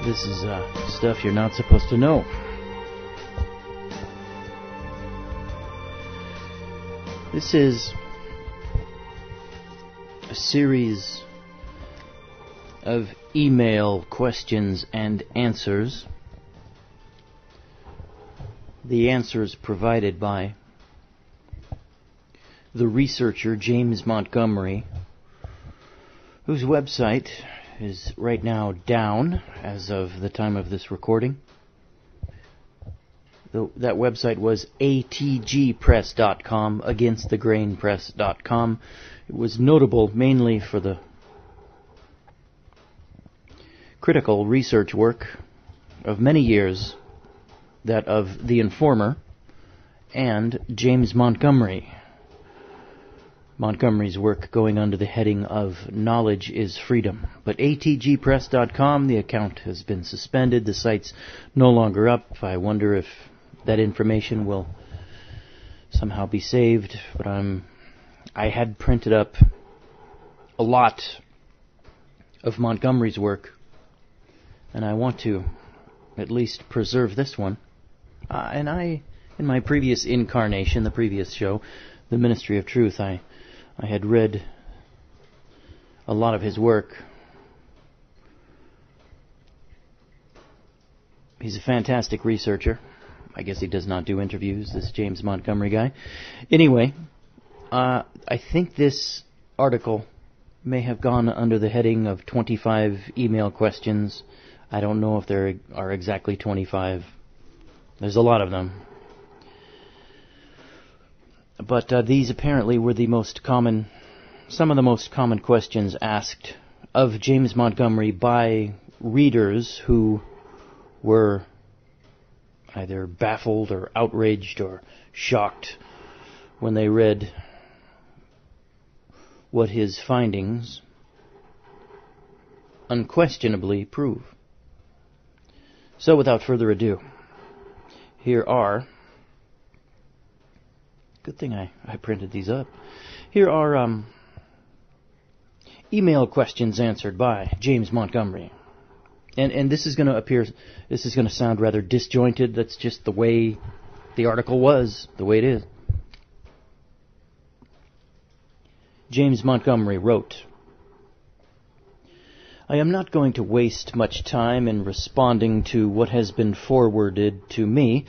This is stuff you're not supposed to know. This is a series of email questions and answers. The answers provided by the researcher James Montgomery, whose website is right now down as of the time of this recording. That website was atgpress.com, againstthegrainpress.com. It was notable mainly for the critical research work of many years, that of The Informer and James Montgomery. Montgomery's work going under the heading of Knowledge is Freedom. But atgpress.com, the account has been suspended. The site's no longer up. I wonder if that information will somehow be saved. But I had printed up a lot of Montgomery's work, and I want to at least preserve this one. And in my previous incarnation, the previous show, The Ministry of Truth, I had read a lot of his work. He's a fantastic researcher. I guess he does not do interviews, this James Montgomery guy. Anyway, I think this article may have gone under the heading of 25 email questions. I don't know if there are exactly 25. There's a lot of them. But these apparently were some of the most common questions asked of James Montgomery by readers who were either baffled or outraged or shocked when they read what his findings unquestionably prove. So without further ado, here are... Good thing I printed these up. Here are email questions answered by James Montgomery. And this is going to sound rather disjointed. That's just the way the article was, the way it is. James Montgomery wrote, I am not going to waste much time in responding to what has been forwarded to me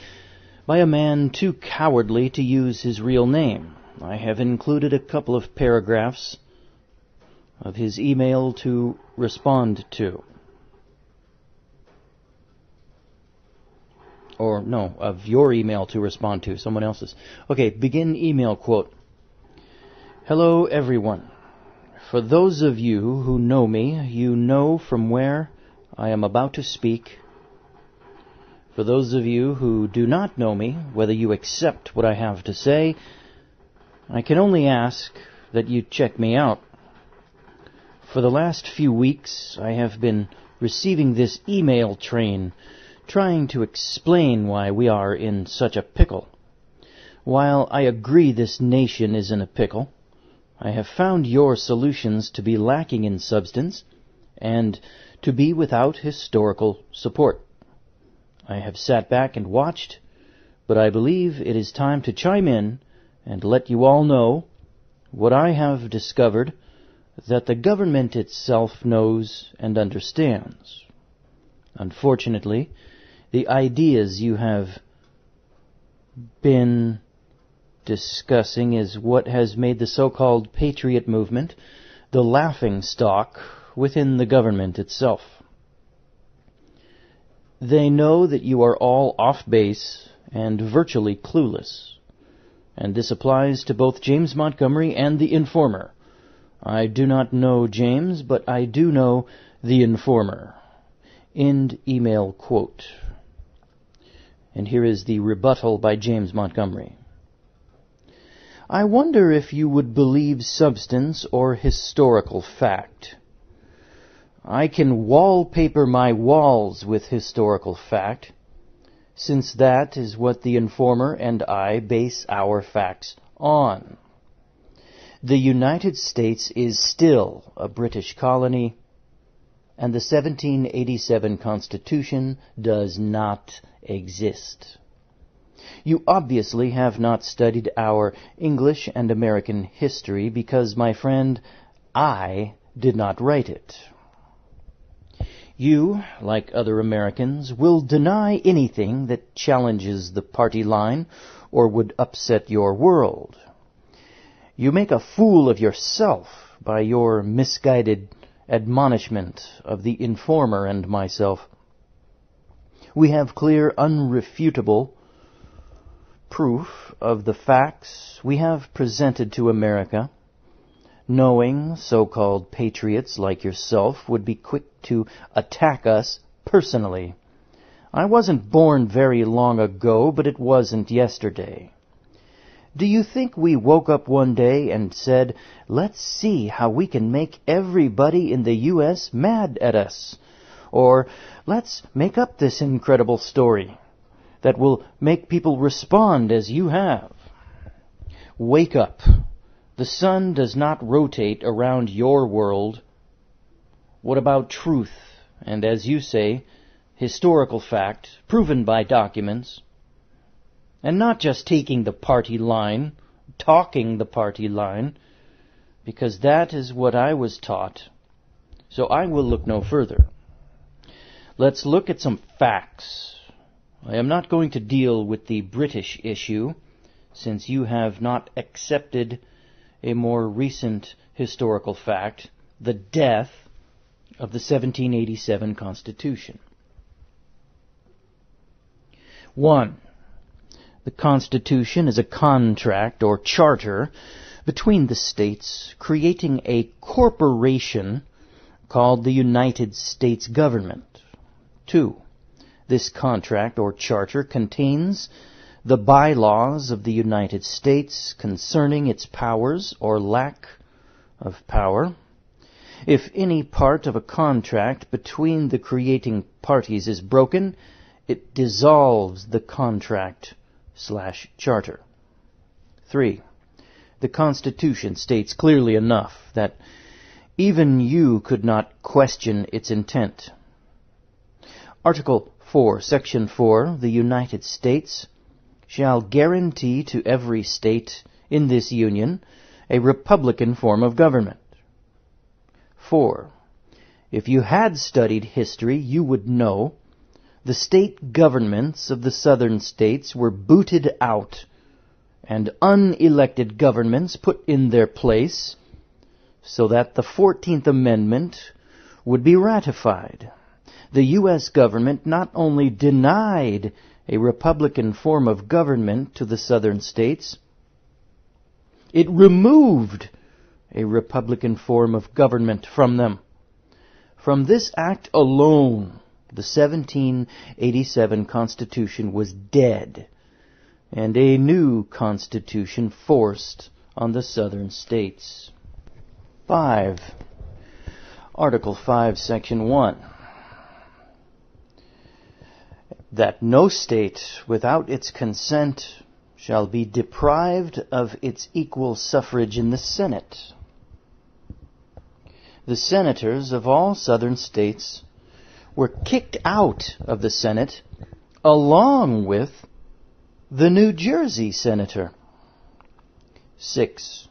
by a man too cowardly to use his real name. I have included a couple of paragraphs of his email to respond to. Or, no, of your email to respond to, someone else's. Okay, begin email quote. Hello, everyone. For those of you who know me, you know from where I am about to speak. For those of you who do not know me, whether you accept what I have to say, I can only ask that you check me out. For the last few weeks, I have been receiving this email train trying to explain why we are in such a pickle. While I agree this nation is in a pickle, I have found your solutions to be lacking in substance and to be without historical support. I have sat back and watched, but I believe it is time to chime in and let you all know what I have discovered that the government itself knows and understands. Unfortunately, the ideas you have been discussing is what has made the so-called patriot movement the laughing stock within the government itself. They know that you are all off base and virtually clueless, and this applies to both James Montgomery and The Informer. I do not know James, but I do know The Informer. End email quote. And here is the rebuttal by James Montgomery. I wonder if you would believe substance or historical fact. I can wallpaper my walls with historical fact, since that is what The Informer and I base our facts on. The United States is still a British colony, and the 1787 Constitution does not exist. You obviously have not studied our English and American history because, my friend, I did not write it. You, like other Americans, will deny anything that challenges the party line or would upset your world. You make a fool of yourself by your misguided admonishment of the informer and myself. We have clear, unrefutable proof of the facts we have presented to America. Knowing so-called patriots like yourself would be quick to attack us personally. I wasn't born very long ago, but it wasn't yesterday. Do you think we woke up one day and said, let's see how we can make everybody in the U.S. mad at us? Or, let's make up this incredible story that will make people respond as you have? Wake up. The sun does not rotate around your world. What about truth, and as you say, historical fact, proven by documents? And not just taking the party line, talking the party line, because that is what I was taught. So I will look no further. Let's look at some facts. I am not going to deal with the British issue, since you have not accepted a more recent historical fact, the death of the 1787 Constitution. 1. The Constitution is a contract or charter between the states creating a corporation called the United States government. 2. This contract or charter contains the bylaws of the United States concerning its powers or lack of power. If any part of a contract between the creating parties is broken, it dissolves the contract/charter. 3. The Constitution states clearly enough that even you could not question its intent. Article 4, Section 4, the United States shall guarantee to every state in this Union a republican form of government. 4. If you had studied history, you would know the state governments of the southern states were booted out and unelected governments put in their place so that the 14th Amendment would be ratified. The U.S. government not only denied a republican form of government to the southern states, it removed a republican form of government from them. From this act alone, the 1787 Constitution was dead, and a new Constitution forced on the southern states. 5. Article 5, Section 1. That no state, without its consent, shall be deprived of its equal suffrage in the Senate. The senators of all southern states were kicked out of the Senate along with the New Jersey senator. 6.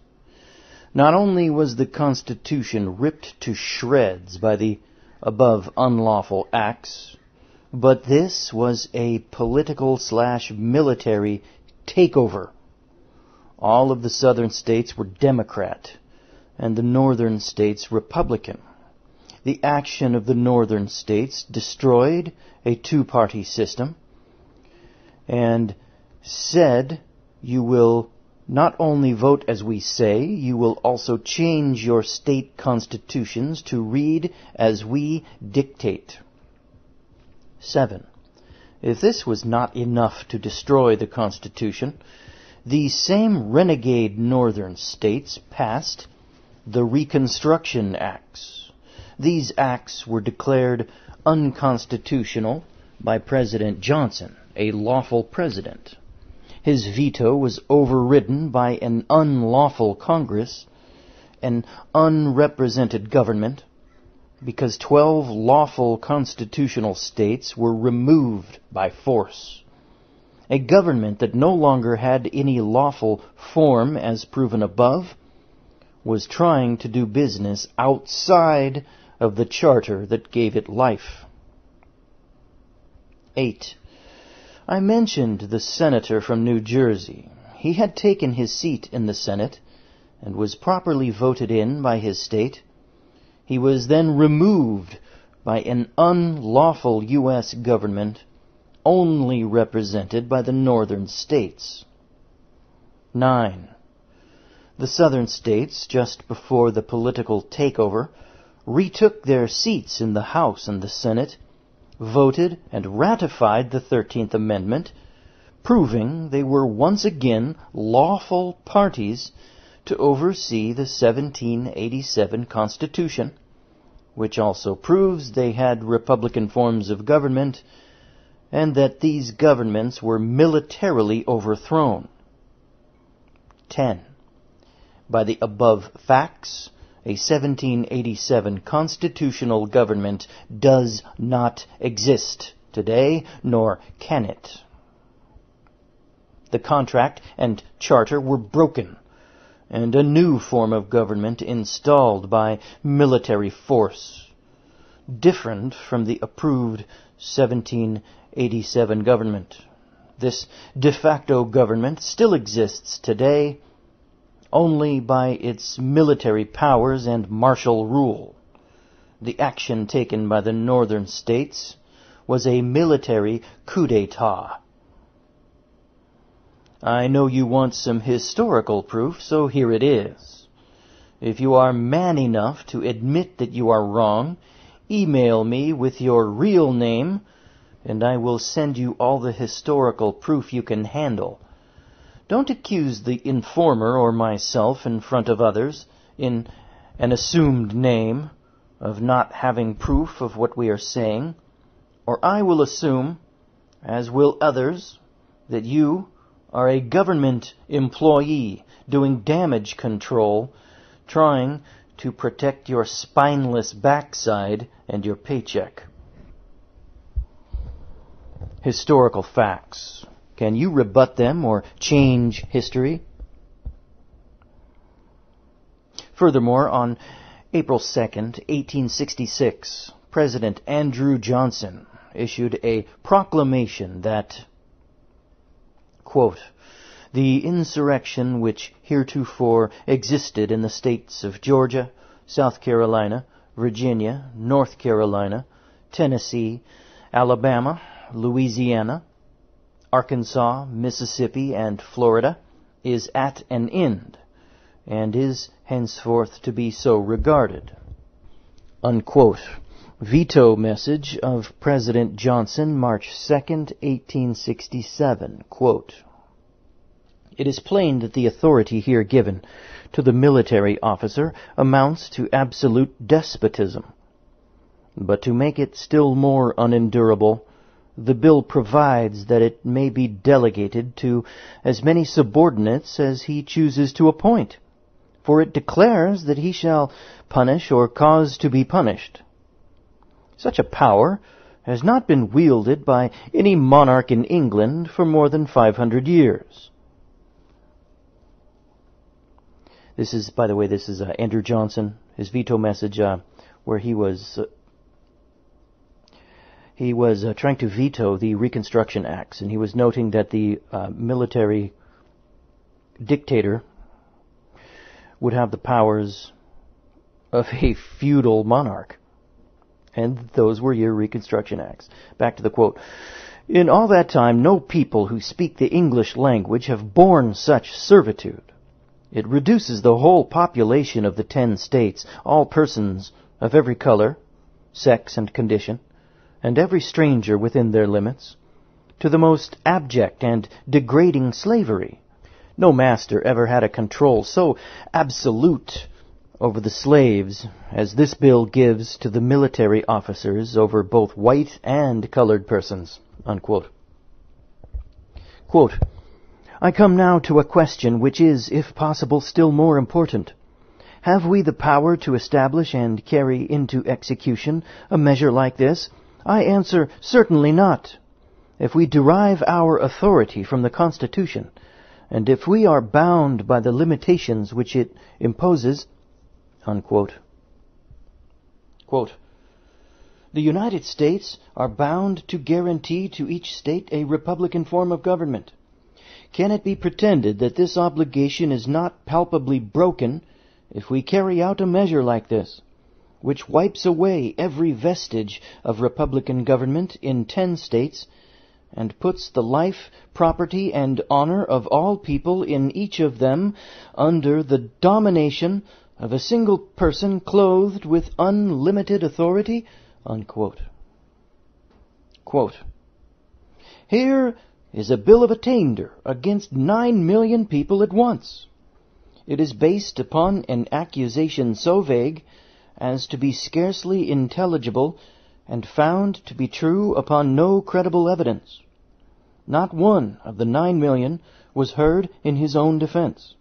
Not only was the Constitution ripped to shreds by the above unlawful acts, but this was a political/military takeover. All of the southern states were Democrat, and the northern states Republican. The action of the northern states destroyed a two-party system and said, you will not only vote as we say, you will also change your state constitutions to read as we dictate. 7. If this was not enough to destroy the Constitution, these same renegade northern states passed the Reconstruction Acts. These acts were declared unconstitutional by President Johnson, a lawful president. His veto was overridden by an unlawful Congress, an unrepresented government, because 12 lawful constitutional states were removed by force. A government that no longer had any lawful form, as proven above, was trying to do business outside of the charter that gave it life. 8. I mentioned the senator from New Jersey. He had taken his seat in the Senate and was properly voted in by his state. He was then removed by an unlawful U.S. government only represented by the northern states. 9. The southern states, just before the political takeover, retook their seats in the House and the Senate, voted and ratified the 13th Amendment, proving they were once again lawful parties to oversee the 1787 Constitution, which also proves they had republican forms of government and that these governments were militarily overthrown. 10. By the above facts, a 1787 constitutional government does not exist today, nor can it. The contract and charter were broken, and a new form of government installed by military force, different from the approved 1787 government. This de facto government still exists today, only by its military powers and martial rule. The action taken by the northern states was a military coup d'etat. I know you want some historical proof, so here it is. If you are man enough to admit that you are wrong, email me with your real name, and I will send you all the historical proof you can handle. Don't accuse the informer or myself in front of others, in an assumed name, of not having proof of what we are saying, or I will assume, as will others, that you are a government employee doing damage control, trying to protect your spineless backside and your paycheck. Historical facts. Can you rebut them or change history? Furthermore, on April 2nd, 1866, President Andrew Johnson issued a proclamation that, quote, the insurrection which heretofore existed in the states of Georgia, South Carolina, Virginia, North Carolina, Tennessee, Alabama, Louisiana, Arkansas, Mississippi, and Florida, is at an end, and is henceforth to be so regarded. Unquote. Veto message of President Johnson, March 2nd, 1867. Quote, it is plain that the authority here given to the military officer amounts to absolute despotism. But to make it still more unendurable, the bill provides that it may be delegated to as many subordinates as he chooses to appoint, for it declares that he shall punish or cause to be punished. Such a power has not been wielded by any monarch in England for more than 500 years. This is, by the way, Andrew Johnson, his veto message, where he was trying to veto the Reconstruction Acts, and he was noting that the military dictator would have the powers of a feudal monarch. And those were your Reconstruction Acts. Back to the quote. In all that time, no people who speak the English language have borne such servitude. It reduces the whole population of the 10 states, all persons of every color, sex, and condition, and every stranger within their limits, to the most abject and degrading slavery. No master ever had a control so absolute over the slaves as this bill gives to the military officers over both white and colored persons. Unquote. Quote, I come now to a question which is, if possible, still more important. Have we the power to establish and carry into execution a measure like this? I answer, certainly not. If we derive our authority from the Constitution, and if we are bound by the limitations which it imposes, unquote. Quote, the United States are bound to guarantee to each state a republican form of government. Can it be pretended that this obligation is not palpably broken if we carry out a measure like this, which wipes away every vestige of republican government in 10 states, and puts the life, property, and honor of all people in each of them under the domination of a single person clothed with unlimited authority? Unquote. Quote, here is a bill of attainder against 9 million people at once. It is based upon an accusation so vague as to be scarcely intelligible, and found to be true upon no credible evidence. Not one of the 9 million was heard in his own defense.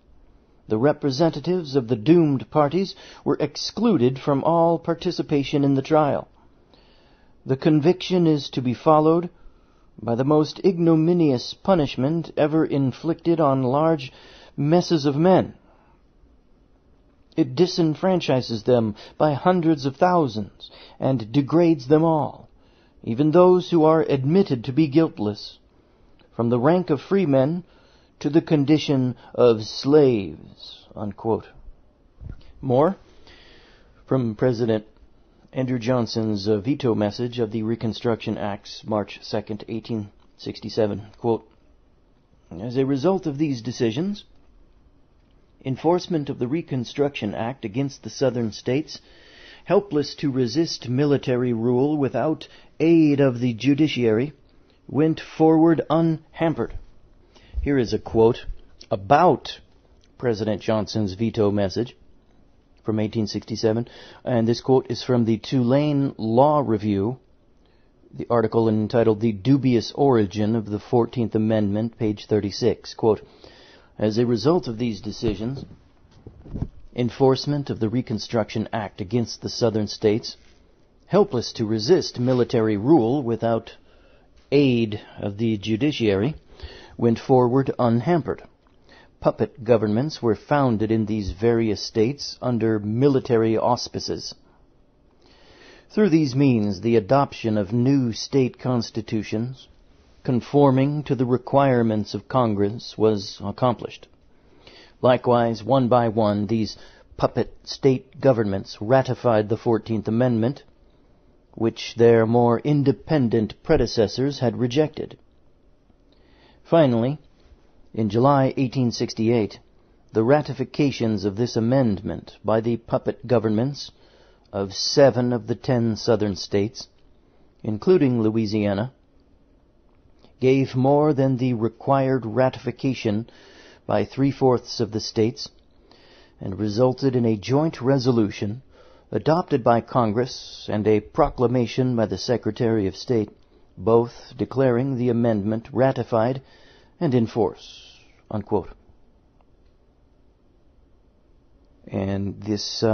The representatives of the doomed parties were excluded from all participation in the trial. The conviction is to be followed by the most ignominious punishment ever inflicted on large masses of men. It disenfranchises them by hundreds of thousands, and degrades them all, even those who are admitted to be guiltless, from the rank of free men to the condition of slaves. Unquote. More from President Andrew Johnson's veto message of the Reconstruction Acts, March 2nd, 1867. Quote, as a result of these decisions, enforcement of the Reconstruction Act against the Southern states, helpless to resist military rule without aid of the judiciary, went forward unhampered. Here is a quote about President Johnson's veto message from 1867, and this quote is from the Tulane Law Review, the article entitled The Dubious Origin of the 14th Amendment, page 36. Quote, as a result of these decisions, enforcement of the Reconstruction Act against the Southern states, helpless to resist military rule without aid of the judiciary, went forward unhampered. Puppet governments were founded in these various states under military auspices. Through these means, the adoption of new state constitutions, conforming to the requirements of Congress, was accomplished. Likewise, one by one, these puppet state governments ratified the 14th Amendment, which their more independent predecessors had rejected. Finally, in July 1868, the ratifications of this amendment by the puppet governments of 7 of the 10 southern states, including Louisiana, gave more than the required ratification by 3/4 of the states, and resulted in a joint resolution adopted by Congress and a proclamation by the Secretary of State, both declaring the amendment ratified and in force. Unquote. And this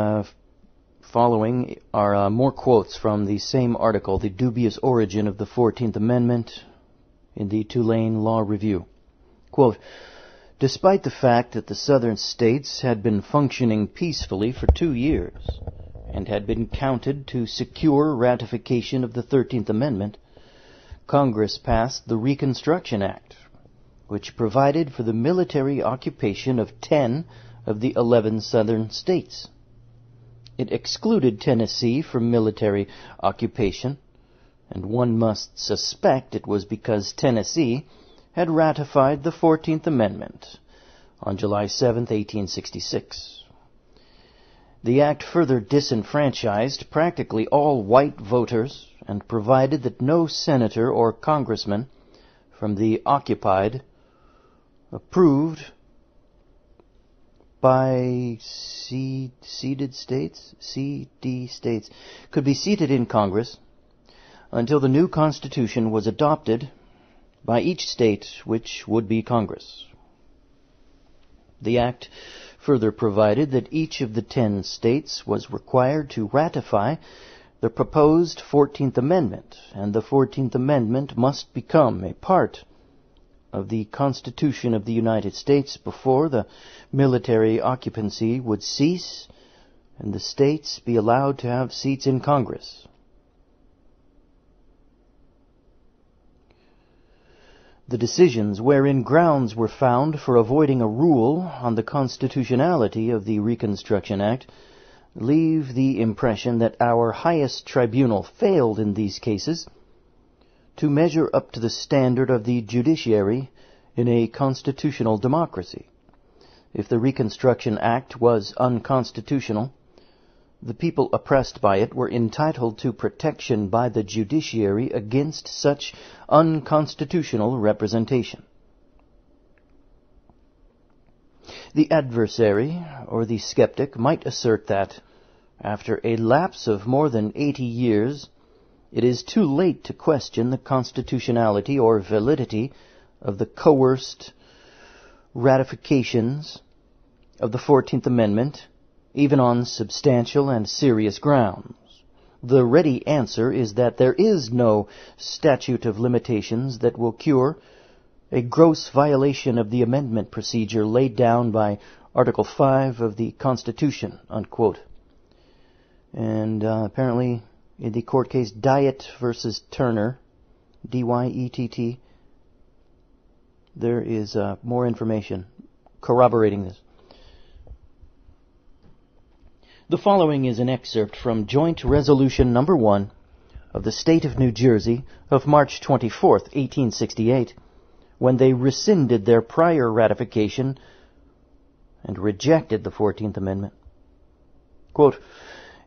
following are more quotes from the same article, The Dubious Origin of the 14th Amendment, in the Tulane Law Review. Quote, despite the fact that the southern states had been functioning peacefully for 2 years and had been counted to secure ratification of the 13th Amendment, Congress passed the Reconstruction Act, which provided for the military occupation of 10 of the 11 southern states. It excluded Tennessee from military occupation, and one must suspect it was because Tennessee had ratified the 14th Amendment on July 7, 1866. The act further disenfranchised practically all white voters and provided that no senator or congressman from the occupied, approved by seeded states, CD states, could be seated in Congress until the new Constitution was adopted by each state which would be Congress. The act further provided that each of the 10 states was required to ratify the proposed 14th Amendment, and the 14th Amendment must become a part of the Constitution of the United States before the military occupancy would cease and the states be allowed to have seats in Congress. The decisions wherein grounds were found for avoiding a rule on the constitutionality of the Reconstruction Act leave the impression that our highest tribunal failed in these cases to measure up to the standard of the judiciary in a constitutional democracy. If the Reconstruction Act was unconstitutional, the people oppressed by it were entitled to protection by the judiciary against such unconstitutional representation. The adversary or the skeptic might assert that, after a lapse of more than 80 years, it is too late to question the constitutionality or validity of the coerced ratifications of the 14th Amendment, even on substantial and serious grounds. The ready answer is that there is no statute of limitations that will cure a gross violation of the amendment procedure laid down by Article 5 of the Constitution, unquote. And apparently in the court case Dyett versus Turner, D-Y-E-T-T, there is more information corroborating this. The following is an excerpt from Joint Resolution Number 1 of the State of New Jersey of March 24, 1868, when they rescinded their prior ratification and rejected the 14th Amendment. Quote,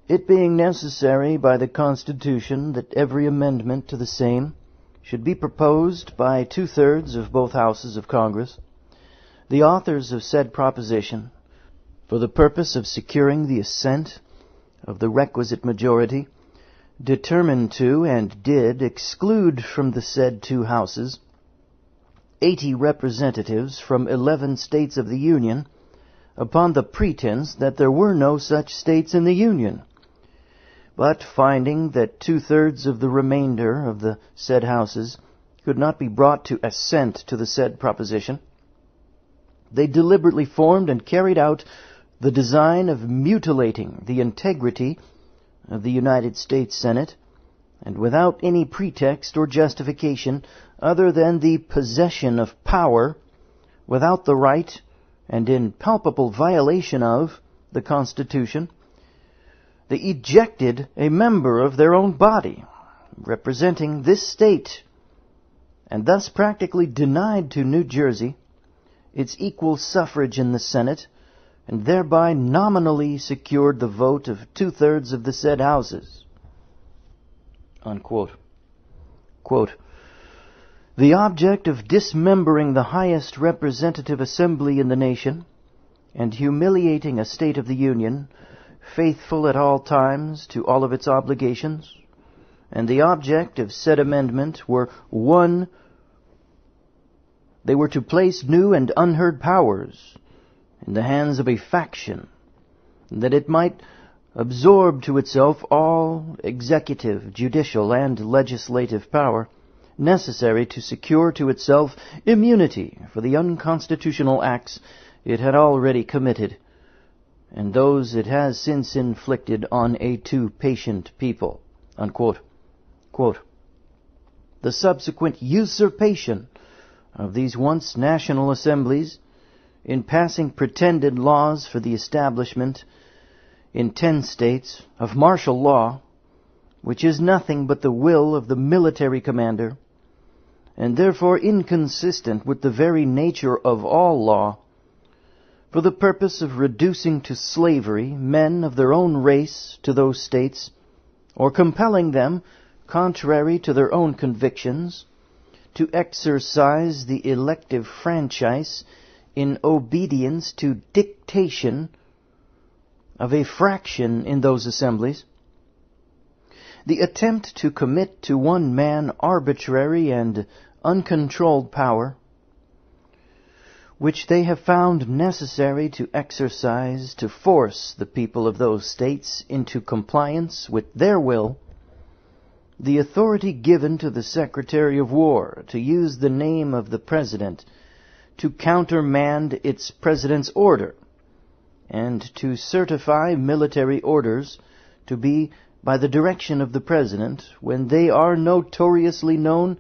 "It being necessary by the Constitution that every amendment to the same should be proposed by 2/3 of both houses of Congress, the authors of said proposition, for the purpose of securing the assent of the requisite majority, determined to and did exclude from the said 2 houses 80 representatives from 11 states of the Union, upon the pretense that there were no such states in the Union. But finding that 2/3 of the remainder of the said houses could not be brought to assent to the said proposition, they deliberately formed and carried out the design of mutilating the integrity of the United States Senate, and without any pretext or justification other than the possession of power, without the right and in palpable violation of the Constitution, they ejected a member of their own body, representing this state, and thus practically denied to New Jersey its equal suffrage in the Senate, and thereby nominally secured the vote of 2/3 of the said houses." Unquote. Quote, "The object of dismembering the highest representative assembly in the nation, and humiliating a state of the Union, faithful at all times to all of its obligations, and the object of said amendment were, 1, they were to place new and unheard powers in the hands of a faction, that it might absorb to itself all executive, judicial, and legislative power necessary to secure to itself immunity for the unconstitutional acts it had already committed, and those it has since inflicted on a too patient people." Unquote. Quote, "The subsequent usurpation of these once national assemblies in passing pretended laws for the establishment in 10 states of martial law, which is nothing but the will of the military commander, and therefore inconsistent with the very nature of all law, for the purpose of reducing to slavery men of their own race to those states, or compelling them, contrary to their own convictions, to exercise the elective franchise in obedience to dictation of a fraction in those assemblies, the attempt to commit to one man arbitrary and uncontrolled power, which they have found necessary to exercise to force the people of those states into compliance with their will, the authority given to the Secretary of War to use the name of the President to countermand its President's order, and to certify military orders to be by the direction of the President when they are notoriously known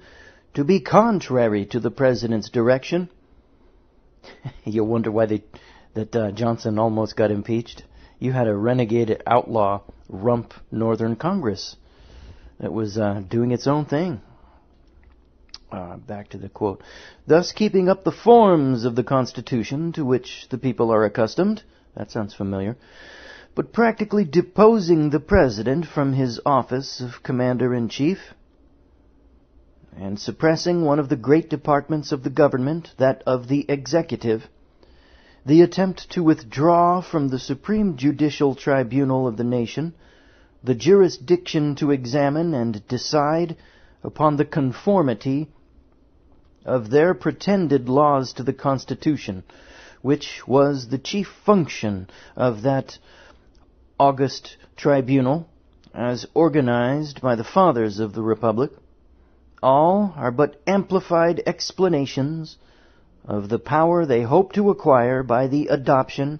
to be contrary to the President's direction. You'll wonder why Johnson almost got impeached. You had a renegade outlaw rump Northern Congress that was doing its own thing. Back to the quote. Thus keeping up the forms of the Constitution to which the people are accustomed. That sounds familiar. But practically deposing the President from his office of Commander-in-Chief and suppressing one of the great departments of the government, that of the executive, the attempt to withdraw from the Supreme Judicial Tribunal of the nation the jurisdiction to examine and decide upon the conformity of their pretended laws to the Constitution, which was the chief function of that august tribunal, as organized by the fathers of the Republic, all are but amplified explanations of the power they hope to acquire by the adoption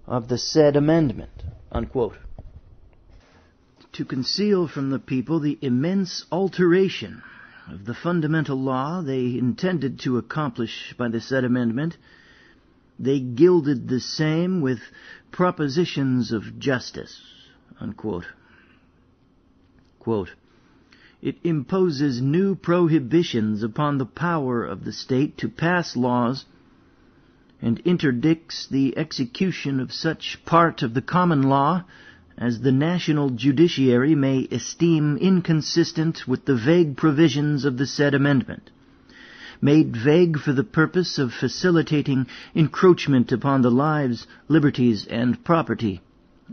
of the said amendment." Unquote. To conceal from the people the immense alteration of the fundamental law they intended to accomplish by the said amendment, they gilded the same with propositions of justice. Unquote. Quote, "It imposes new prohibitions upon the power of the state to pass laws, and interdicts the execution of such part of the common law as the national judiciary may esteem inconsistent with the vague provisions of the said amendment, made vague for the purpose of facilitating encroachment upon the lives, liberties, and property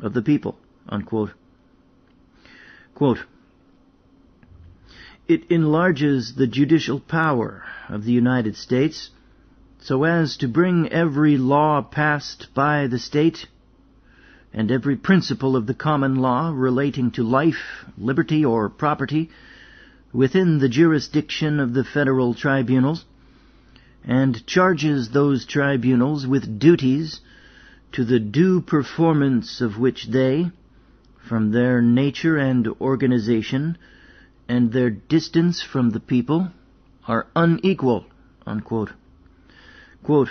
of the people." Unquote. Quote, "It enlarges the judicial power of the United States so as to bring every law passed by the state and every principle of the common law relating to life, liberty, or property within the jurisdiction of the federal tribunals, and charges those tribunals with duties to the due performance of which they, from their nature and organization, and their distance from the people, are unequal." Unquote. Quote,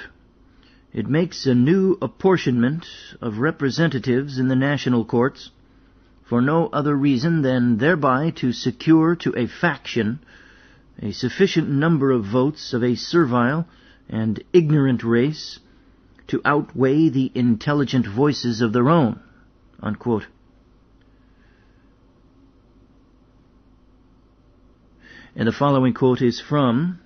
"It makes a new apportionment of representatives in the national courts, for no other reason than thereby to secure to a faction a sufficient number of votes of a servile and ignorant race to outweigh the intelligent voices of their own." Unquote. And the following quote is from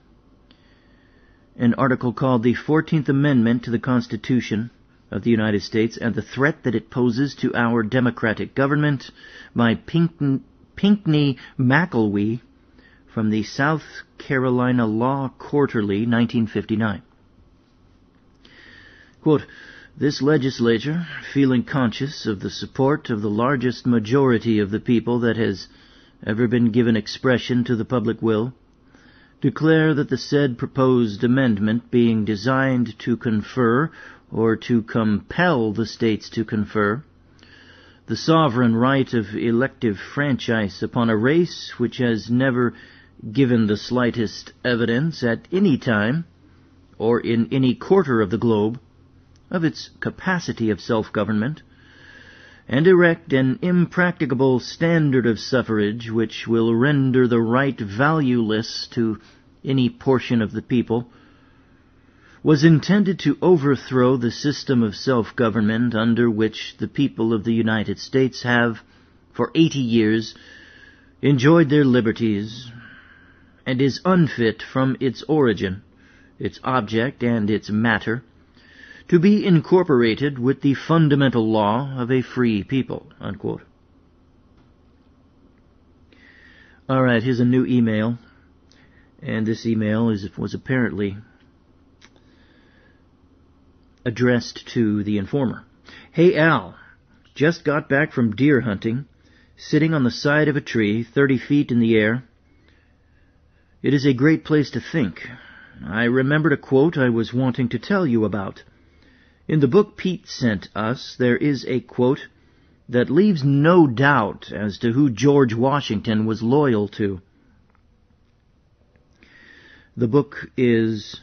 an article called "The 14th Amendment to the Constitution of the United States and the Threat that it Poses to Our Democratic Government" by Pinckney McElwee from the South Carolina Law Quarterly, 1959. Quote, "This legislature, feeling conscious of the support of the largest majority of the people that has ever been given expression to the public will, declare that the said proposed amendment being designed to confer or to compel the states to confer the sovereign right of elective franchise upon a race which has never given the slightest evidence at any time or in any quarter of the globe of its capacity of self-government, and erect an impracticable standard of suffrage which will render the right valueless to any portion of the people, was intended to overthrow the system of self-government under which the people of the United States have, for 80 years, enjoyed their liberties, and is unfit from its origin, its object, and its matter, to be incorporated with the fundamental law of a free people." Unquote. All right, here's a new email, and this email was apparently addressed to the informer. Hey Al, just got back from deer hunting, sitting on the side of a tree, 30 feet in the air. It is a great place to think. I remembered a quote I was wanting to tell you about. In the book Pete sent us, there is a quote that leaves no doubt as to who George Washington was loyal to. The book is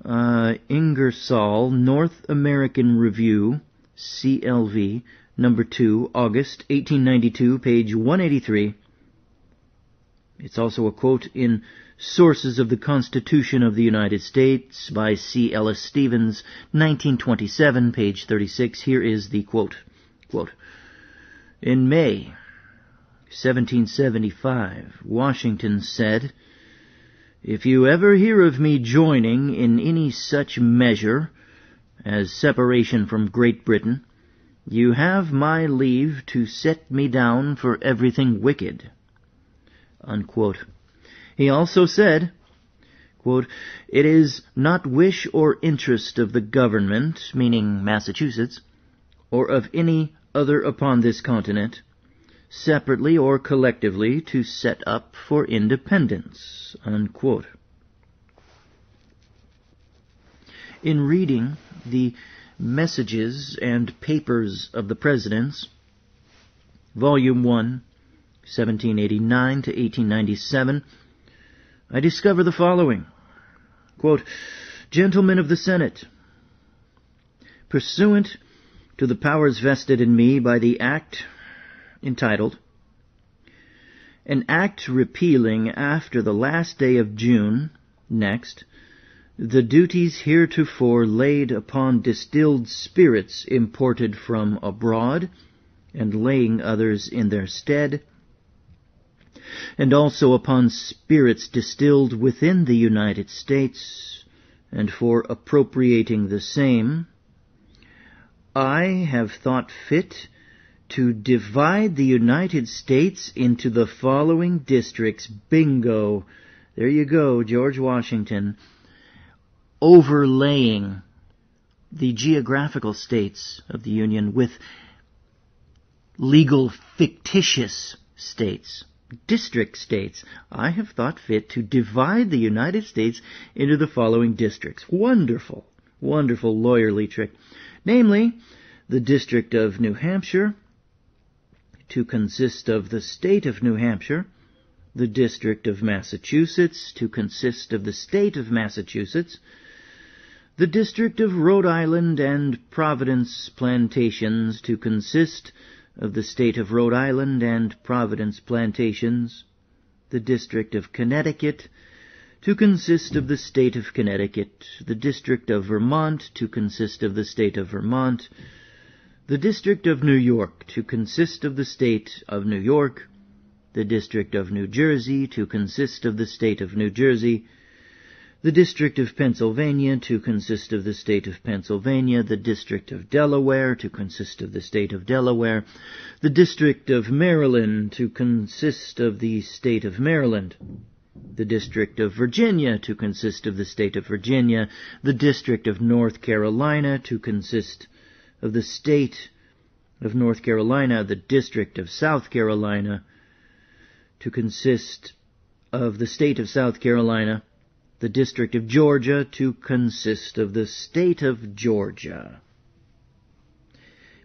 Ingersoll, North American Review, CLV, number 2, August 1892, page 183. It's also a quote in Sources of the Constitution of the United States by C. Ellis Stevens, 1927, page 36. Here is the quote. Quote, in May 1775, Washington said, if you ever hear of me joining in any such measure as separation from Great Britain, you have my leave to set me down for everything wicked. Unquote. He also said, quote, it is not wish or interest of the government, meaning Massachusetts, or of any other upon this continent, separately or collectively, to set up for independence. Unquote. In reading the Messages and Papers of the Presidents, Volume 1, 1789 to 1897, I discover the following. Quote, Gentlemen of the Senate, pursuant to the powers vested in me by the Act entitled, an Act repealing after the last day of June next the duties heretofore laid upon distilled spirits imported from abroad, and laying others in their stead, and also upon spirits distilled within the United States, and for appropriating the same, I have thought fit to divide the United States into the following districts. Bingo! There you go, George Washington, overlaying the geographical states of the Union with legal fictitious states, district states. I have thought fit to divide the United States into the following districts. Wonderful, wonderful lawyerly trick. Namely, the District of New Hampshire, to consist of the state of New Hampshire, the District of Massachusetts, to consist of the state of Massachusetts, the District of Rhode Island and Providence Plantations, to consist of the state of Rhode Island and Providence Plantations, the District of Connecticut, to consist of the state of Connecticut, the District of Vermont, to consist of the state of Vermont, the District of New York, to consist of the state of New York, the District of New Jersey, to consist of the state of New Jersey, the District of Pennsylvania, to consist of the state of Pennsylvania, the District of Delaware, to consist of the state of Delaware, the District of Maryland, to consist of the state of Maryland, the District of Virginia, to consist of the state of Virginia, the District of North Carolina, to consist of the state of North Carolina, the District of South Carolina, to consist of the state of South Carolina, the District of Georgia, to consist of the state of Georgia.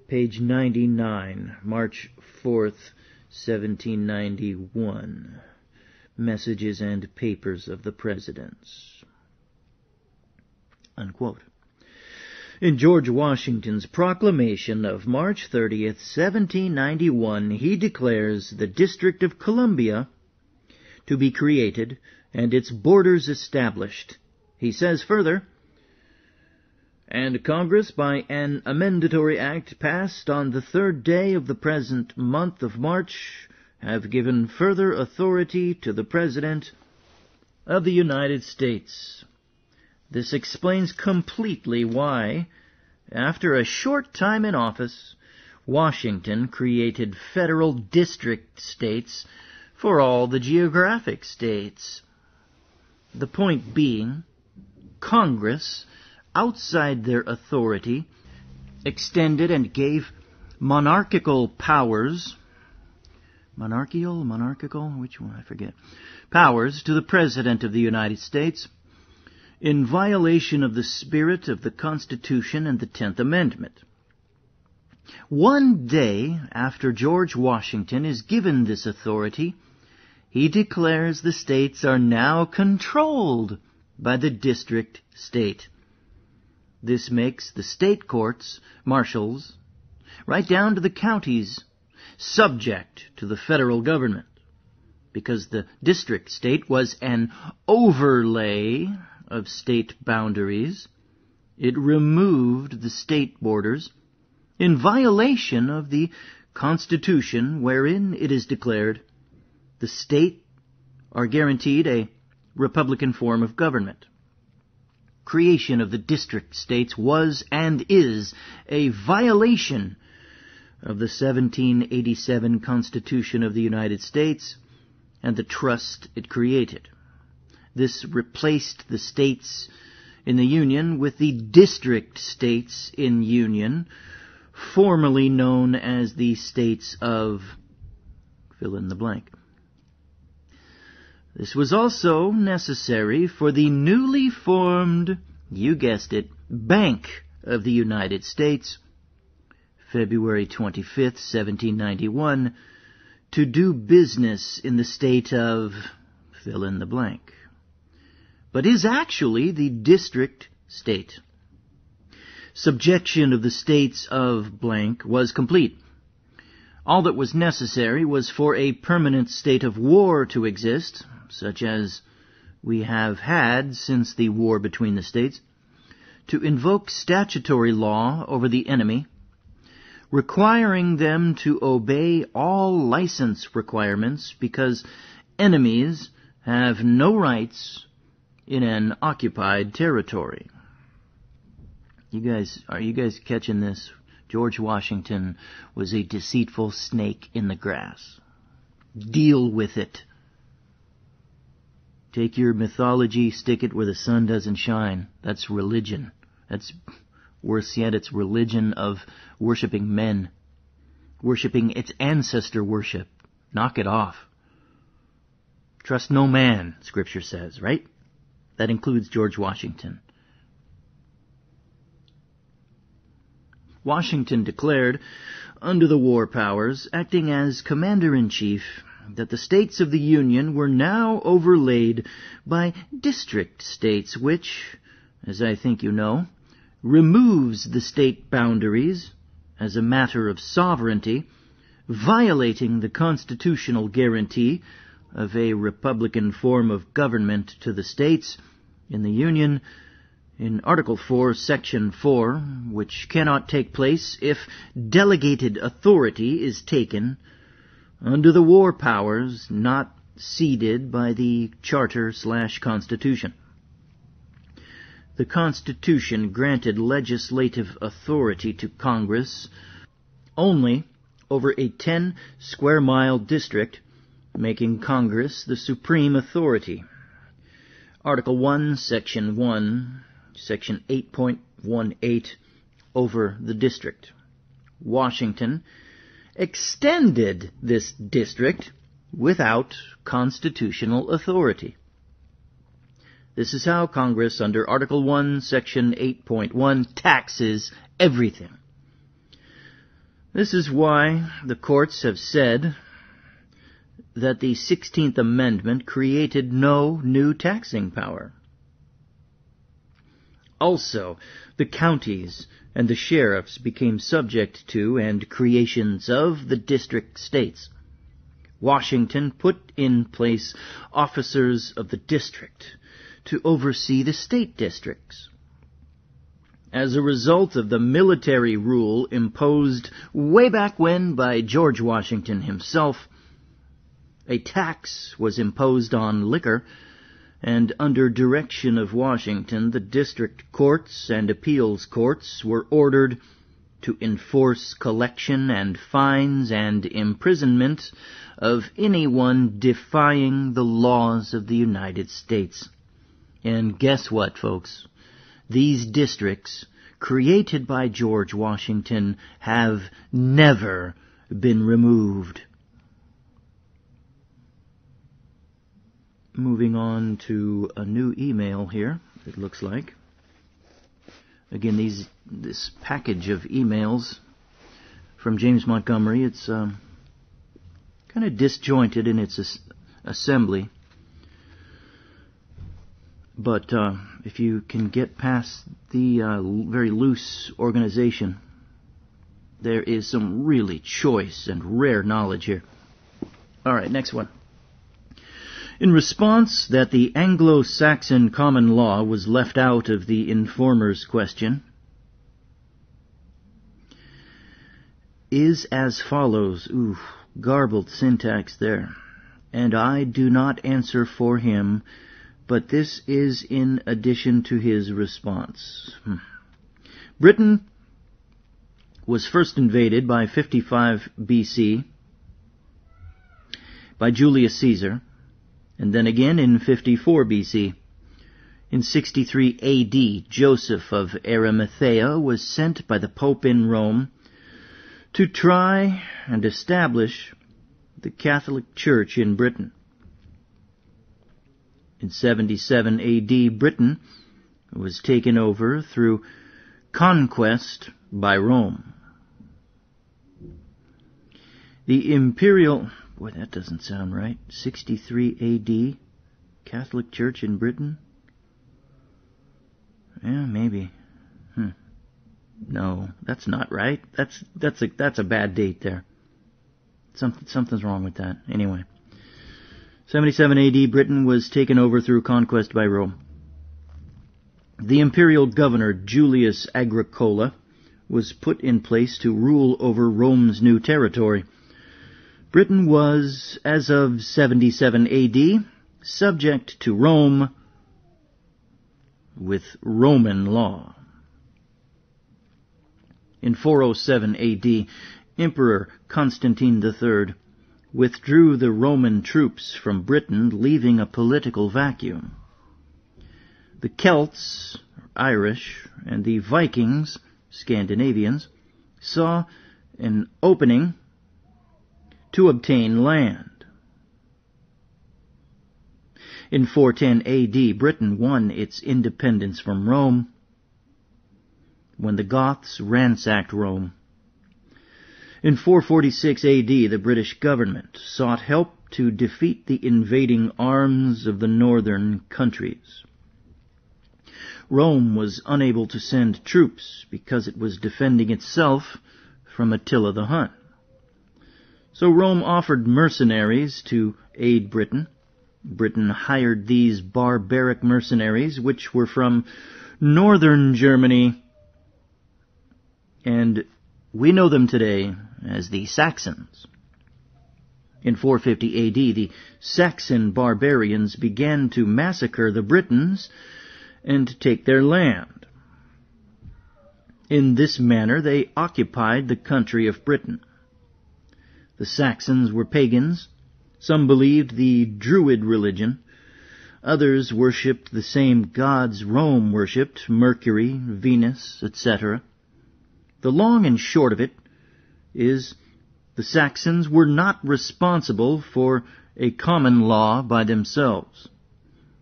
Page 99, March 4th, 1791. Messages and Papers of the Presidents. Unquote. In George Washington's proclamation of March 30th, 1791, he declares the District of Columbia to be created and its borders established. He says further, and Congress, by an amendatory act passed on the 3rd day of the present month of March, have given further authority to the President of the United States. This explains completely why, after a short time in office, Washington created federal district states for all the geographic states. The point being, Congress outside their authority, extended and gave monarchical powers, monarchical, which one, I forget, powers to the President of the United States in violation of the spirit of the Constitution and the 10th Amendment. One day after George Washington is given this authority, he declares the states are now controlled by the district state. This makes the state courts, marshals, right down to the counties, subject to the federal government, because the district state was an overlay of state boundaries. It removed the state borders in violation of the Constitution, wherein it is declared the state are guaranteed a republican form of government. Creation of the district states was and is a violation of the 1787 Constitution of the United States and the trust it created. This replaced the states in the Union with the district states in Union, formerly known as the states of fill in the blank. This was also necessary for the newly formed, you guessed it, Bank of the United States, February 25th, 1791, to do business in the state of fill in the blank, but is actually the district state. Subjection of the states of blank was complete. All that was necessary was for a permanent state of war to exist, such as we have had since the war between the states, to invoke statutory law over the enemy, requiring them to obey all license requirements because enemies have no rights in an occupied territory. Are you guys catching this? George Washington was a deceitful snake in the grass. Deal with it. Take your mythology, stick it where the sun doesn't shine. That's religion. That's worse yet, it's religion of worshiping men. Worshiping its ancestor worship. Knock it off. Trust no man, Scripture says, right? That includes George Washington. Washington declared, under the war powers, acting as commander-in-chief, that the states of the Union were now overlaid by district states, which, as I think you know, removes the state boundaries as a matter of sovereignty, violating the constitutional guarantee of a republican form of government to the states in the Union in Article 4, Section 4, which cannot take place if delegated authority is taken under the war powers not ceded by the Charter/Constitution. The Constitution granted legislative authority to Congress only over a 10-square-mile district, making Congress the supreme authority. Article 1, Section 1, Section 8.18, over the district. Washington extended this district without constitutional authority. This is how Congress, under Article 1, Section 8.1, taxes everything. This is why the courts have said that the 16th Amendment created no new taxing power. Also, the counties and the sheriffs became subject to and creations of the district states. Washington put in place officers of the district to oversee the state districts. As a result of the military rule imposed way back when by George Washington himself, a tax was imposed on liquor, and under direction of Washington, the district courts and appeals courts were ordered to enforce collection and fines and imprisonment of anyone defying the laws of the United States. And guess what, folks? these districts created by George Washington have never been removed. Moving on to a new email here, it looks like. Again, this package of emails from James Montgomery, it's kind of disjointed in its assembly. But if you can get past the very loose organization, there is some really choice and rare knowledge here. All right, next one. In response that the Anglo-Saxon common law was left out of the informer's question, is as follows. Ooh, garbled syntax there. And I do not answer for him, but this is in addition to his response. Britain was first invaded by 55 BC by Julius Caesar, and then again in 54 BC. In 63 AD, Joseph of Arimathea was sent by the Pope in Rome to try and establish the Catholic Church in Britain. In 77 AD, Britain was taken over through conquest by Rome. The imperial... Boy, that doesn't sound right. 63 AD, Catholic Church in Britain? Yeah, maybe. No, that's not right. That's a bad date there. Something's wrong with that. Anyway. 77 AD, Britain was taken over through conquest by Rome. The imperial governor, Julius Agricola, was put in place to rule over Rome's new territory. Britain was, as of 77 AD, subject to Rome with Roman law. In 407 AD, Emperor Constantine III withdrew the Roman troops from Britain, leaving a political vacuum. The Celts, Irish, and the Vikings, Scandinavians, saw an opening to obtain land. In 410 AD, Britain won its independence from Rome when the Goths ransacked Rome. In 446 AD, the British government sought help to defeat the invading arms of the northern countries. Rome was unable to send troops because it was defending itself from Attila the Hun. So Rome offered mercenaries to aid Britain. Britain hired these barbaric mercenaries, which were from northern Germany, and we know them today as the Saxons. In 450 AD, the Saxon barbarians began to massacre the Britons and take their land. In this manner, they occupied the country of Britain. The Saxons were pagans. Some believed the Druid religion. Others worshipped the same gods Rome worshipped, Mercury, Venus, etc. The long and short of it is the Saxons were not responsible for a common law by themselves.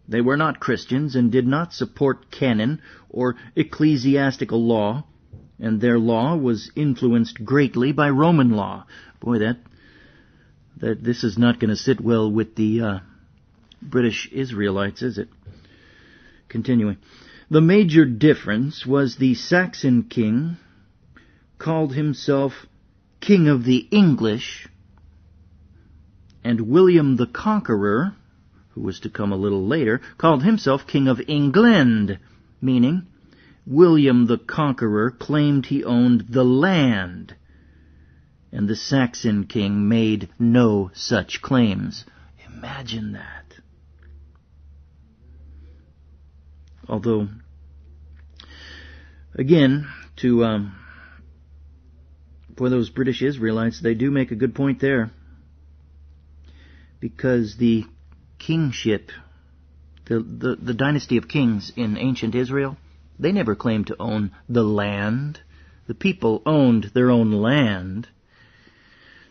They were not Christians and did not support canon or ecclesiastical law, and their law was influenced greatly by Roman law. Boy, this is not going to sit well with the British Israelites, is it? Continuing. The major difference was the Saxon king called himself King of the English, and William the Conqueror, who was to come a little later, called himself King of England, meaning William the Conqueror claimed he owned the land, and the Saxon king made no such claims. Imagine that. Although, again, for those British Israelites, they do make a good point there. Because the kingship, the dynasty of kings in ancient Israel, They never claimed to own the land. The people owned their own land.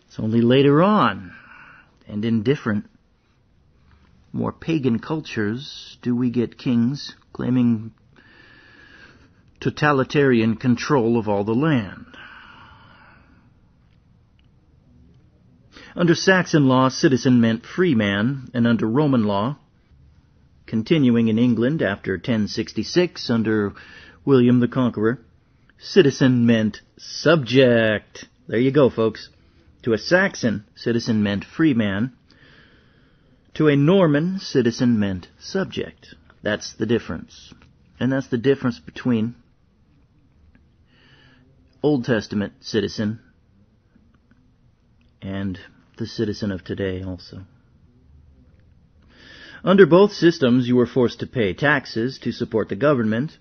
It's only later on, and in different, more pagan cultures, do we get kings claiming totalitarian control of all the land. Under Saxon law, citizen meant free man, and under Roman law, continuing in England after 1066 under William the Conqueror, citizen meant subject. There you go, folks. To a Saxon, citizen meant free man. To a Norman, citizen meant subject. That's the difference. And that's the difference between Old Testament citizen and the citizen of today also. Under both systems, you were forced to pay taxes to support the government.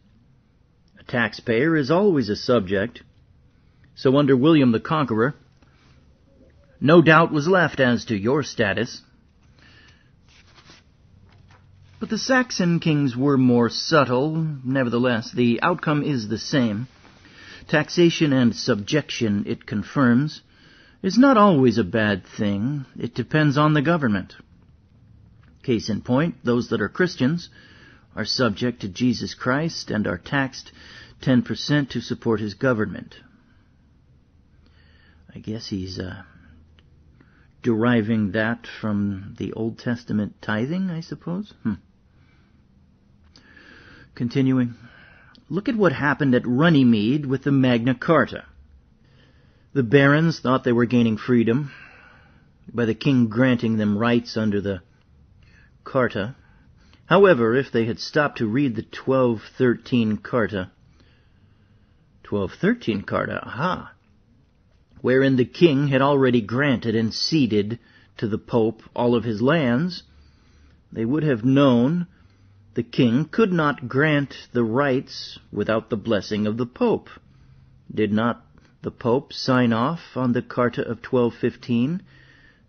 A taxpayer is always a subject. So under William the Conqueror, no doubt was left as to your status. But the Saxon kings were more subtle. Nevertheless, the outcome is the same. Taxation and subjection, it confirms, is not always a bad thing. It depends on the government. Case in point, those that are Christians are subject to Jesus Christ and are taxed 10% to support his government. I guess he's deriving that from the Old Testament tithing, I suppose. Continuing, look at what happened at Runnymede with the Magna Carta. The barons thought they were gaining freedom by the king granting them rights under the Carta. However, if they had stopped to read the 1213 Carta, wherein the king had already granted and ceded to the Pope all of his lands, they would have known the king could not grant the rights without the blessing of the Pope. Did not the Pope sign off on the Carta of 1215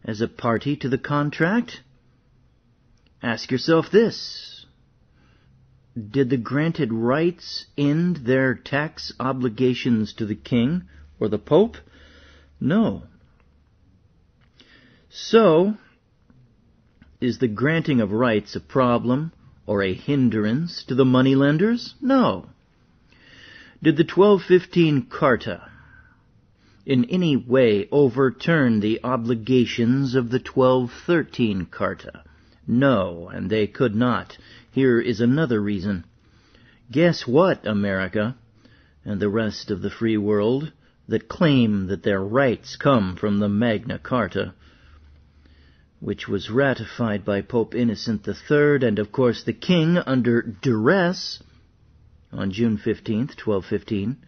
as a party to the contract? Ask yourself this. Did the granted rights end their tax obligations to the king or the Pope? No. So, is the granting of rights a problem or a hindrance to the moneylenders? No. Did the 1215 Carta in any way overturn the obligations of the 1213 Carta? No, and they could not. Here is another reason. Guess what, America, and the rest of the free world that claim that their rights come from the Magna Carta, which was ratified by Pope Innocent III and, of course, the king under duress on June 15th, 1215.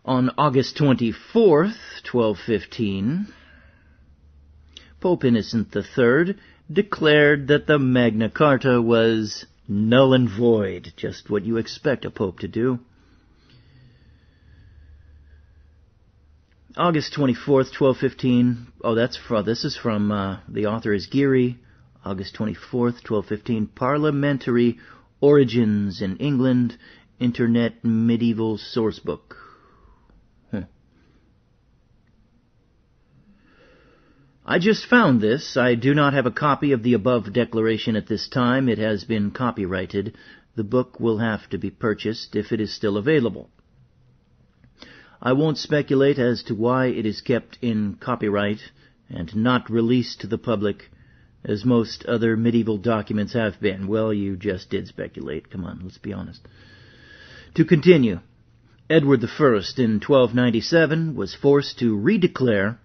On August 24th, 1215, Pope Innocent III declared that the Magna Carta was null and void, just what you expect a pope to do. August 24th, 1215. This is from, the author is Geary. August 24th, 1215. Parliamentary Origins in England, Internet Medieval Sourcebook. I just found this. I do not have a copy of the above declaration at this time. It has been copyrighted. The book will have to be purchased if it is still available. I won't speculate as to why it is kept in copyright and not released to the public, as most other medieval documents have been. Well, you just did speculate. Come on, let's be honest. To continue, Edward I in 1297 was forced to redeclare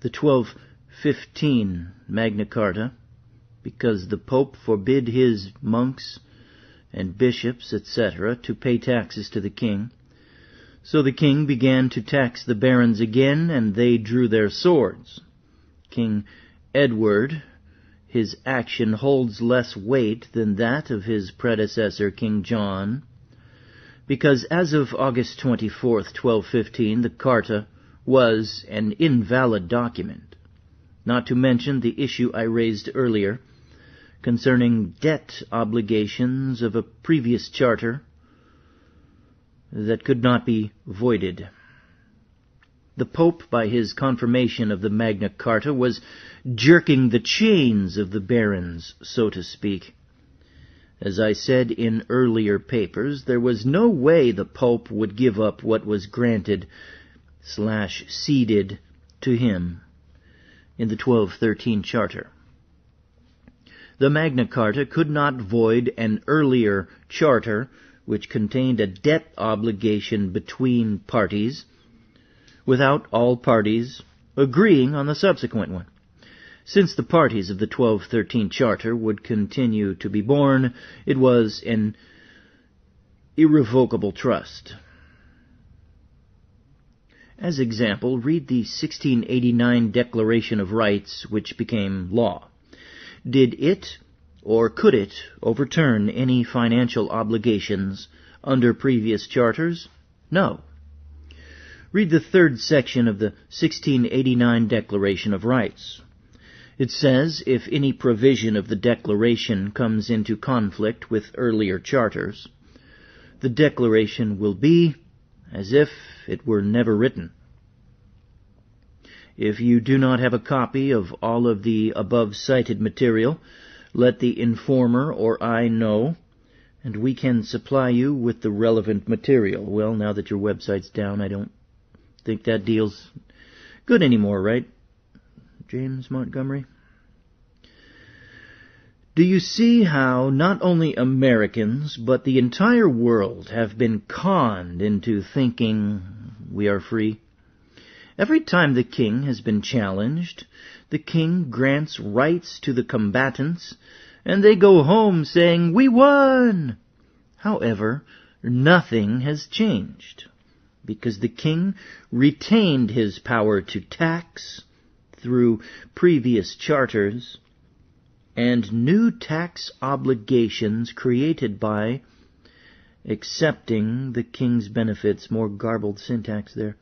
the 1215 Magna Carta because the Pope forbid his monks and bishops, etc., to pay taxes to the king. So the king began to tax the barons again, and they drew their swords. King Edward, his action holds less weight than that of his predecessor, King John, because as of August 24th, 1215, the Carta was an invalid document, not to mention the issue I raised earlier concerning debt obligations of a previous charter that could not be voided. The Pope, by his confirmation of the Magna Carta, was jerking the chains of the barons, so to speak. As I said in earlier papers, there was no way the Pope would give up what was granted/ceded to him in the 1213 Charter. The Magna Carta could not void an earlier charter which contained a debt obligation between parties without all parties agreeing on the subsequent one. Since the parties of the 1213 Charter would continue to be born, it was an irrevocable trust. As example, read the 1689 Declaration of Rights, which became law. Did it, or could it, overturn any financial obligations under previous charters? No. Read the third section of the 1689 Declaration of Rights. It says, if any provision of the Declaration comes into conflict with earlier charters, the Declaration will be as if it were never written. If you do not have a copy of all of the above-cited material, let the informer or I know, and we can supply you with the relevant material. Well, now that your website's down, I don't think that deal's good anymore, right, James Montgomery? Do you see how not only Americans, but the entire world have been conned into thinking we are free? Every time the king has been challenged, the king grants rights to the combatants, and they go home saying, "We won!" However, nothing has changed, because the king retained his power to tax through previous charters and new tax obligations created by accepting the king's benefits. More garbled syntax there.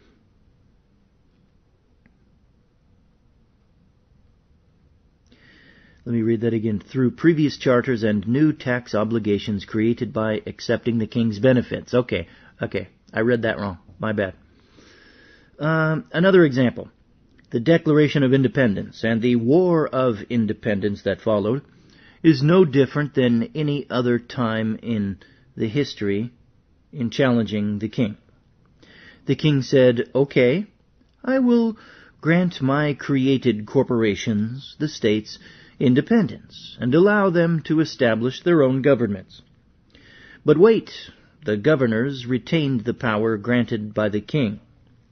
Let me read that again. Through previous charters and new tax obligations created by accepting the king's benefits. Okay, I read that wrong. My bad. Another example. The Declaration of Independence and the War of Independence that followed is no different than any other time in the history in challenging the king. The king said, "Okay, I will grant my created corporations, the states, independence, and allow them to establish their own governments. But wait, the governors retained the power granted by the king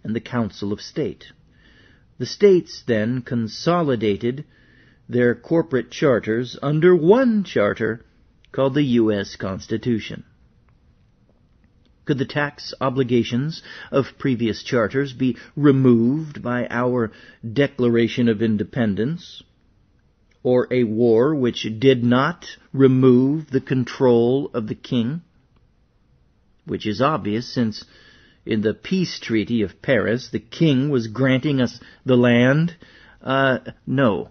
and the Council of State. The states then consolidated their corporate charters under one charter called the U.S. Constitution. Could the tax obligations of previous charters be removed by our Declaration of Independence, or a war which did not remove the control of the king? Which is obvious, since in the peace treaty of Paris, the king was granting us the land. No.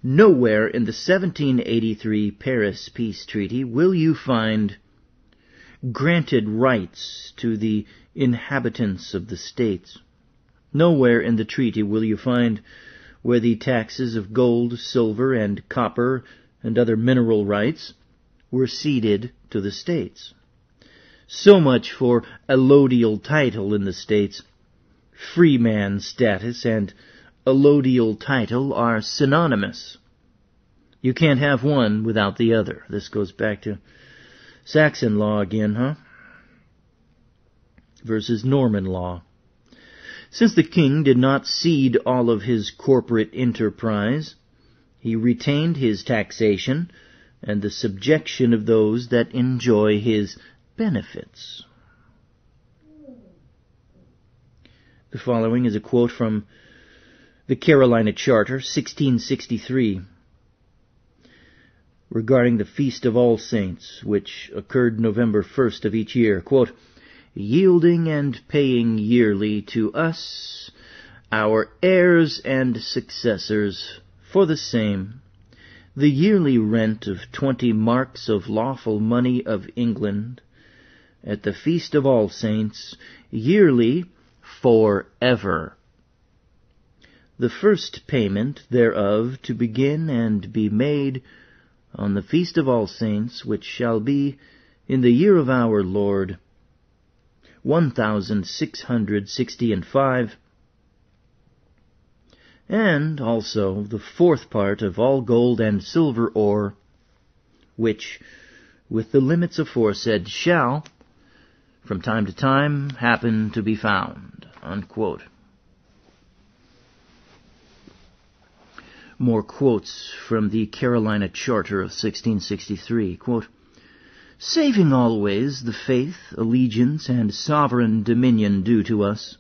Nowhere in the 1783 Paris Peace Treaty will you find granted rights to the inhabitants of the states. Nowhere in the treaty will you find where the taxes of gold, silver, and copper and other mineral rights were ceded to the states. So much for allodial title in the states. Freeman status and allodial title are synonymous. You can't have one without the other. This goes back to Saxon law again, huh? Versus Norman law. Since the king did not cede all of his corporate enterprise, he retained his taxation and the subjection of those that enjoy his benefits. The following is a quote from the Carolina Charter, 1663, regarding the Feast of All Saints, which occurred November 1st of each year. Quote, "Yielding and paying yearly to us, our heirs and successors, for the same, the yearly rent of 20 marks of lawful money of England, at the feast of All Saints, yearly for ever. The first payment thereof to begin and be made on the feast of All Saints, which shall be in the year of our Lord 1665, and also the fourth part of all gold and silver ore, which, with the limits aforesaid, shall, from time to time, happen to be found. Unquote. More quotes from the Carolina Charter of 1663. Quote, saving always the faith, allegiance, and sovereign dominion due to us,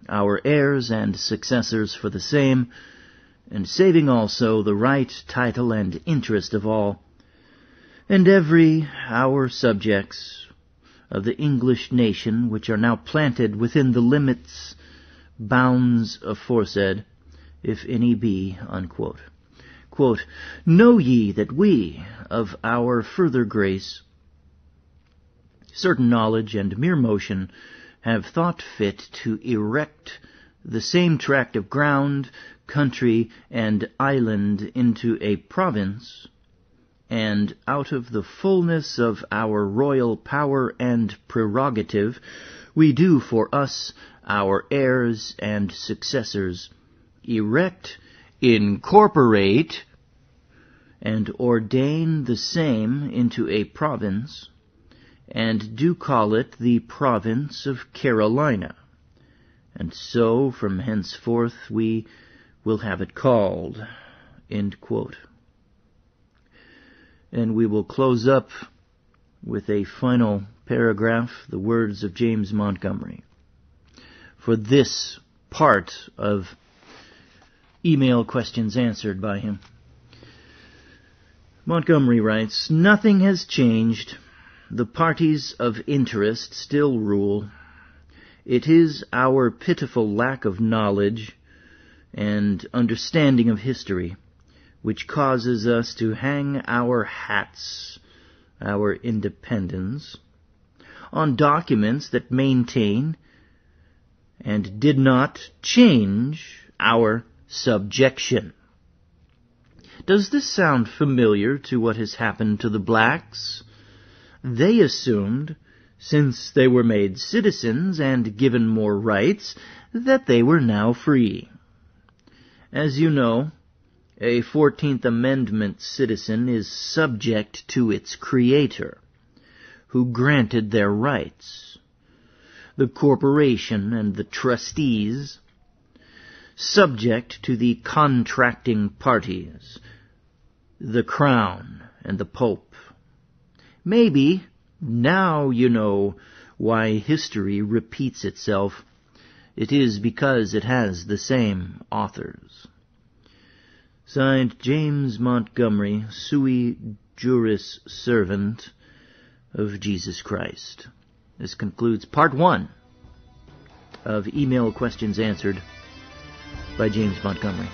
our heirs and successors for the same, and saving also the right, title, and interest of all, and every our subjects of the English nation, which are now planted within the limits, bounds aforesaid, if any be. Unquote. Quote, know ye that we, of our further grace, certain knowledge and mere motion, have thought fit to erect the same tract of ground, country, and island into a province, and out of the fullness of our royal power and prerogative, we do for us, our heirs and successors, erect, incorporate, and ordain the same into a province, and do call it the province of Carolina. And so from henceforth we will have it called. End quote. And we will close up with a final paragraph, the words of James Montgomery. For this part of email questions answered by him. Montgomery writes, nothing has changed. The parties of interest still rule. It is our pitiful lack of knowledge and understanding of history which causes us to hang our hats, our independence, on documents that maintain and did not change our subjection. Does this sound familiar to what has happened to the blacks? They assumed, since they were made citizens and given more rights, that they were now free. As you know, a 14th Amendment citizen is subject to its creator, who granted their rights. The corporation and the trustees, subject to the contracting parties, the crown and the pope. Maybe now you know why history repeats itself. It is because it has the same authors. Signed, James Montgomery, sui juris servant of Jesus Christ. This concludes part 1 of Email Questions Answered by James Montgomery.